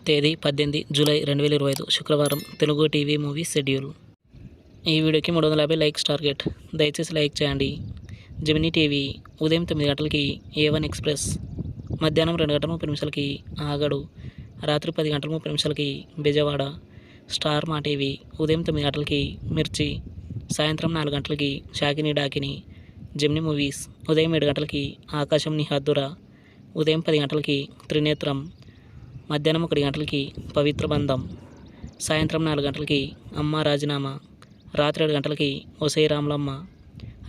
తేదీ 18 జూలై 2025 శుక్రవారం Telugu TV movie schedule. ఈ వీడియోకి 350 లైక్స్ టార్గెట్. దయచేసి లైక్ చేయండి. జెమినీ టీవీ ఉదయం 9 గంటలకి A1 ఎక్స్ప్రెస్, మధ్యాహ్నం 2 గంటల 30 నిమిషాలకి ఆగడు, రాత్రి 10 గంటల 30 నిమిషాలకి బెజవాడ. స్టార్ మా టీవీ ఉదయం 9 గంటలకి మిర్చి, సాయంత్రం 4 గంటలకి షాకిని డాకిని. జెమినీ మూవీస్ ఉదయం 7 గంటలకి ఆకాశం నిహాద్దురా, ఉదయం 10 గంటలకి త్రినేత్రం, మధ్యాహ్నం 1 గంటలకి పవిత్ర బంధం, సాయంత్రం 4 గంటలకి అమ్మ రాజీనామా, రాత్రి 7 గంటలకి ఒసై రాములమ్మ,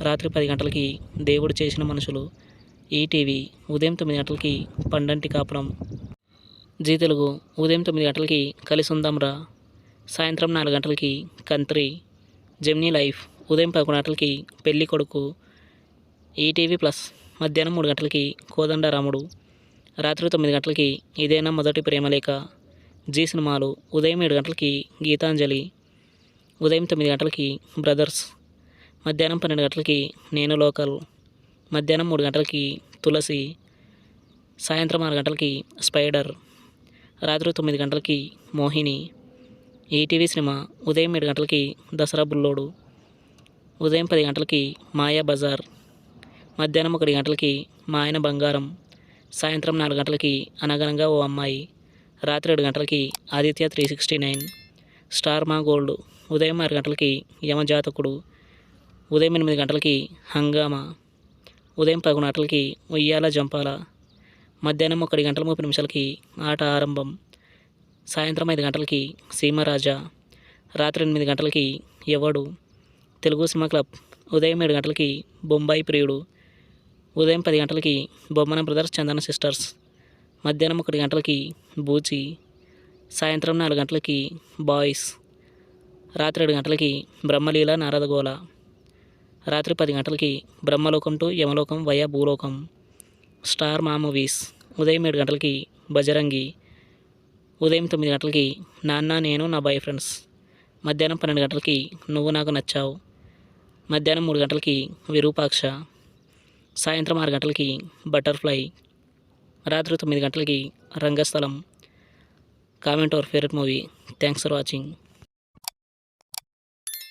రాత్రి 10 గంటలకి దేవుడు చేసిన మనుషులు. ఈటీవీ ఉదయం 9 గంటలకి పండంటి కాపురం. జీ తెలుగు ఉదయం 9 గంటలకి కలిసి ఉందాంరా, సాయంత్రం 4 గంటలకి కంత్రి. జెమినీ లైఫ్ ఉదయం 11 గంటలకి పెళ్లి కొడుకు. ఈటీవీ ప్లస్ మధ్యాహ్నం 3 గంటలకి కోదండ రాముడు, రాత్రి 9 గంటలకి ఇదేనా మొదటి ప్రేమలేఖ. జీ సినిమాలు ఉదయం 7 గంటలకి గీతాంజలి, ఉదయం 9 గంటలకి బ్రదర్స్, మధ్యాహ్నం 12 గంటలకి నేను లోకల్, మధ్యాహ్నం 3 గంటలకి తులసి, సాయంత్రం 6 గంటలకి స్పైడర్, రాత్రి 9 గంటలకి మోహిని. ఈటీవీ సినిమా ఉదయం 7 గంటలకి దసరా బుల్లోడు, ఉదయం 10 గంటలకి మాయా బజార్, మధ్యాహ్నం 1 గంటలకి మా ఆయన బంగారం, సాయంత్రం 4 గంటలకి అనగనగా ఓ అమ్మాయి, రాత్రి 7 గంటలకి ఆదిత్య 369. స్టార్ మా గోల్డ్ ఉదయం 6 గంటలకి యమజాతకుడు, ఉదయం 8 గంటలకి హంగామా, ఉదయం 11 గంటలకి ఉయ్యాల జంపాల, మధ్యాహ్నం 1 గంటల 30 నిమిషాలకి ఆట ఆరంభం, సాయంత్రం 5 గంటలకి సీమరాజా, రాత్రి 8 గంటలకి ఎవడు. తెలుగు సినిమా క్లబ్ ఉదయం 7 గంటలకి బొంబాయి ప్రియుడు, ఉదయం 10 గంటలకి బొమ్మన బ్రదర్స్ చందన సిస్టర్స్, మధ్యాహ్నం 1 గంటలకి బూచి, సాయంత్రం 4 గంటలకి బాయ్స్, రాత్రి 7 గంటలకి బ్రహ్మలీల నారదగోళ, రాత్రి 10 గంటలకి బ్రహ్మలోకం టు యమలోకం వయా భూలోకం. స్టార్ మా మూవీస్ ఉదయం 7 గంటలకి బజరంగి, ఉదయం 9 గంటలకి నాన్న నేను నా బాయ్ ఫ్రెండ్స్, మధ్యాహ్నం 12 గంటలకి నువ్వు నాకు నచ్చావు, మధ్యాహ్నం 3 గంటలకి విరూపాక్ష, సాయంత్రం 6 గంటలకి బటర్ఫ్లై, రాత్రి 9 గంటలకి Rangasthalam. Comment our favourite movie. Thanks for watching.